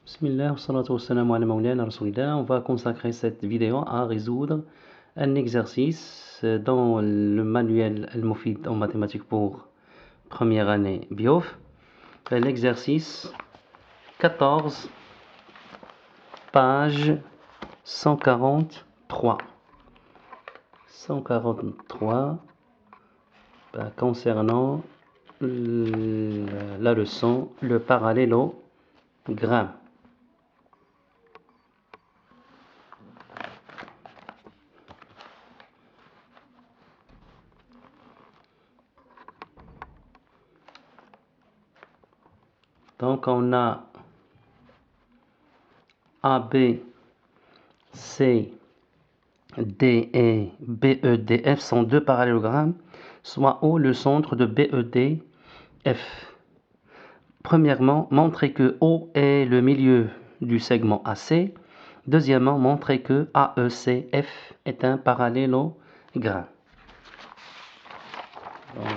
Bismillah, wassalatu wassalamu ala mawlana rasulillah. On va consacrer cette vidéo à résoudre un exercice dans le manuel Al-Mufid en mathématiques pour première année BIOF. L'exercice 14, page 143. 143 concernant la leçon le parallélogramme. Donc on a AB, C, D et BEDF sont deux parallélogrammes, soit O le centre de BEDF. Premièrement, montrer que O est le milieu du segment AC. Deuxièmement, montrer que AECF est un parallélogramme. Donc,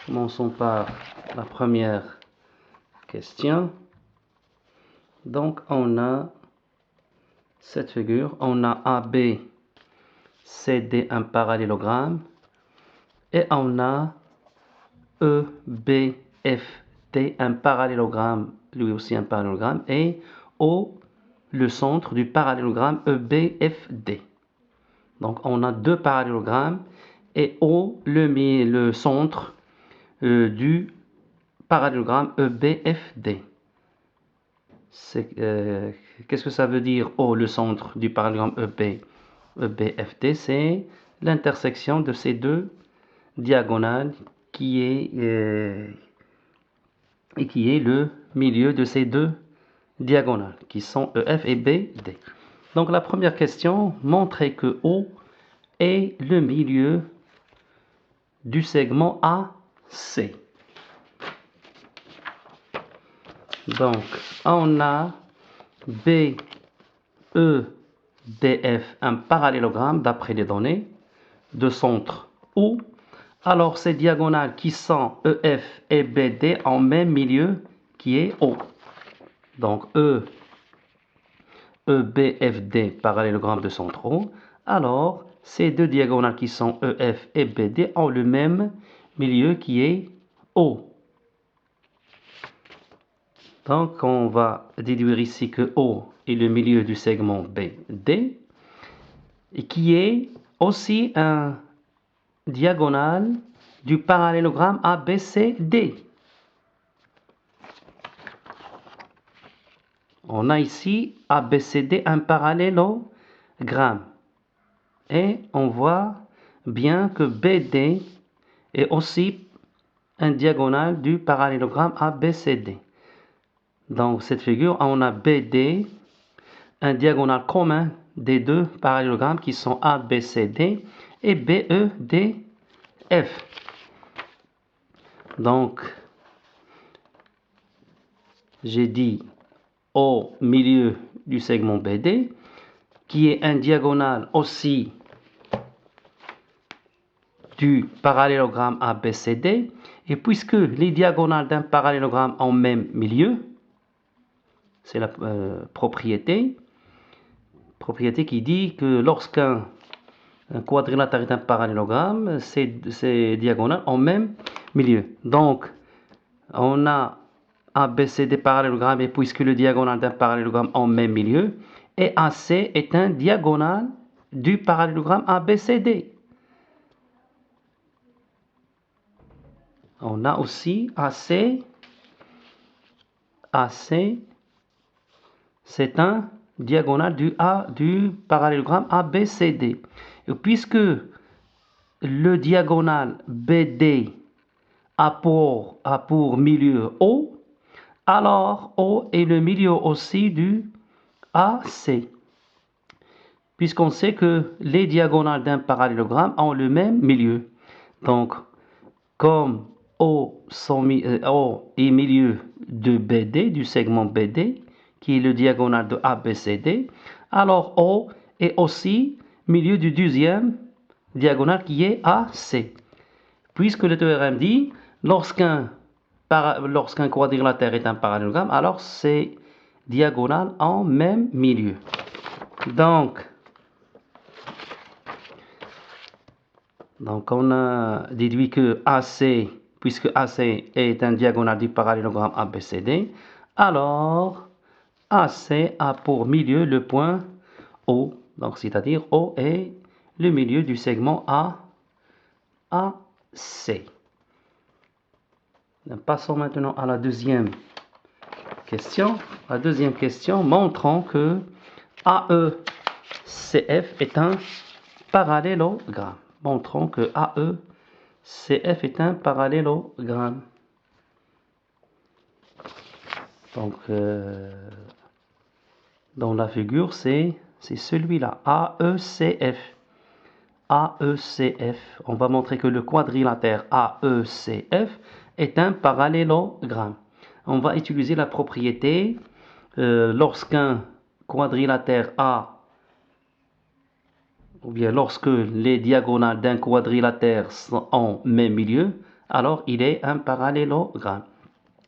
commençons par la première question. Donc, on a cette figure, on a AB, CD, un parallélogramme, et on a EBFD, un parallélogramme, lui aussi un parallélogramme, et O, le centre du parallélogramme EBFD. Donc, on a deux parallélogrammes, et O, le centre du parallélogramme EBFD. Qu'est-ce que ça veut dire O, le centre du parallélogramme EBFD? C'est l'intersection de ces deux diagonales qui est le milieu de ces deux diagonales qui sont EF et BD. Donc la première question, montrer que O est le milieu du segment AC. Donc, on a BEDF, un parallélogramme d'après les données de centre O. Alors, ces diagonales qui sont EF et BD en même milieu qui est O. Donc, EBFD, parallélogramme de centre O. Alors, ces deux diagonales qui sont EF et BD ont le même milieu qui est O. Donc, on va déduire ici que O est le milieu du segment BD et qui est aussi un diagonale du parallélogramme ABCD. On a ici ABCD un parallélogramme et on voit bien que BD est aussi un diagonale du parallélogramme ABCD. Dans cette figure, on a BD, un diagonale commun des deux parallélogrammes qui sont ABCD et BEDF. Donc, j'ai dit au milieu du segment BD, qui est un diagonale aussi du parallélogramme ABCD, et puisque les diagonales d'un parallélogramme ont même milieu, c'est la propriété qui dit que lorsqu'un quadrilatère est un parallélogramme, ces diagonales ont même milieu. Donc, on a ABCD parallélogramme, et puisque le diagonale d'un parallélogramme ont même milieu, et AC est un diagonale du parallélogramme ABCD. On a aussi AC, c'est un diagonale du parallélogramme ABCD. Et puisque le diagonale BD a pour milieu O, alors O est le milieu aussi du AC. Puisqu'on sait que les diagonales d'un parallélogramme ont le même milieu. Donc, comme O est milieu de BD, du segment BD, qui est le diagonale de ABCD, alors O est aussi milieu du deuxième diagonale qui est AC. Puisque le théorème dit, lorsqu'un quadrilatère est un parallélogramme, alors ces diagonales en même milieu. Donc on a déduit que AC, puisque AC est un diagonale du parallélogramme ABCD, alors AC a pour milieu le point O, donc c'est-à-dire O est le milieu du segment AC. Passons maintenant à la deuxième question. La deuxième question montrant que AECF est un parallélogramme. Montrons que AECF est un parallélogramme. Donc, dans la figure, c'est celui-là, AECF. AECF. On va montrer que le quadrilatère AECF est un parallélogramme. On va utiliser la propriété lorsqu'un quadrilatère A, ou bien lorsque les diagonales d'un quadrilatère sont en même milieu, alors il est un parallélogramme.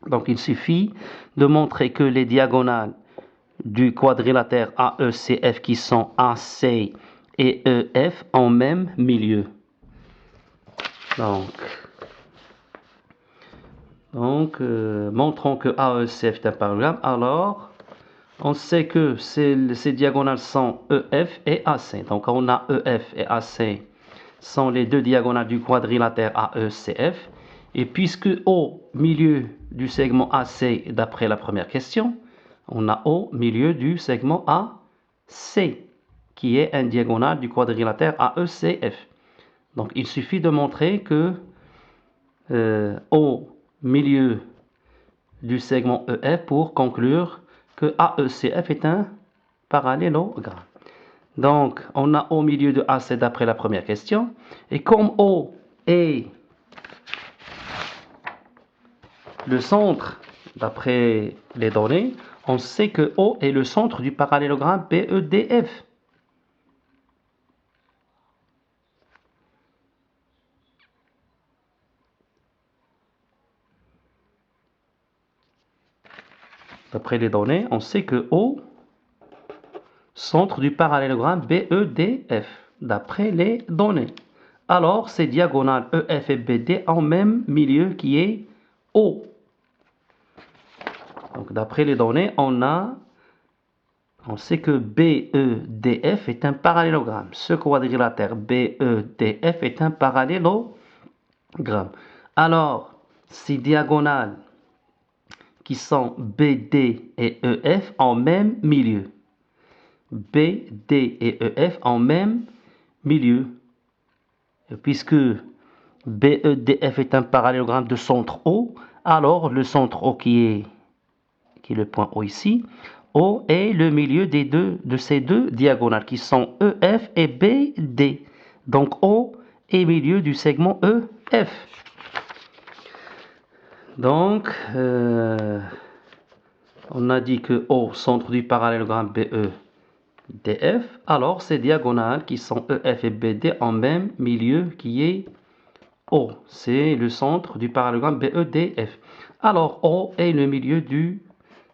Donc il suffit de montrer que les diagonales du quadrilatère AECF qui sont AC et EF en même milieu. Montrons que AECF est un parallélogramme. Alors, on sait que ces diagonales sont EF et AC. Donc, on a EF et AC sont les deux diagonales du quadrilatère AECF. Et puisque au milieu du segment AC, d'après la première question, on a au milieu du segment AC, qui est un diagonale du quadrilatère AECF. Donc, il suffit de montrer que au milieu du segment EF pour conclure que AECF est un parallélogramme. Donc, on a au milieu de AC d'après la première question. Et comme O est le centre d'après les données, on sait que O est le centre du parallélogramme BEDF. D'après les données, on sait que O, centre du parallélogramme BEDF, d'après les données. Alors, c'est diagonale EF et BD en même milieu qui est O. Donc, d'après les données, on sait que BEDF est un parallélogramme. Ce quadrilatère BEDF est un parallélogramme. Alors, ces diagonales qui sont BD et EF en même milieu. BD et EF en même milieu. Et puisque BEDF est un parallélogramme de centre O, alors le centre O qui est le point O ici, O est le milieu de ces deux diagonales qui sont EF et BD. Donc O est milieu du segment EF. Donc, on a dit que O, centre du parallélogramme BEDF, alors ces diagonales qui sont EF et BD en même milieu qui est O. C'est le centre du parallélogramme BEDF. Alors O est le milieu du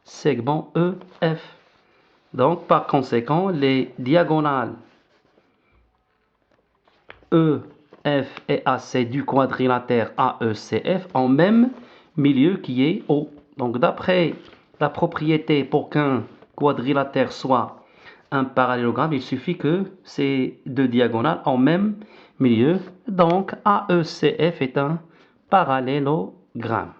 segment EF. Donc, par conséquent, les diagonales EF et AC du quadrilatère AECF en même milieu qui est O. Donc, d'après la propriété pour qu'un quadrilatère soit un parallélogramme, il suffit que ces deux diagonales en même milieu. Donc, AECF est un parallélogramme.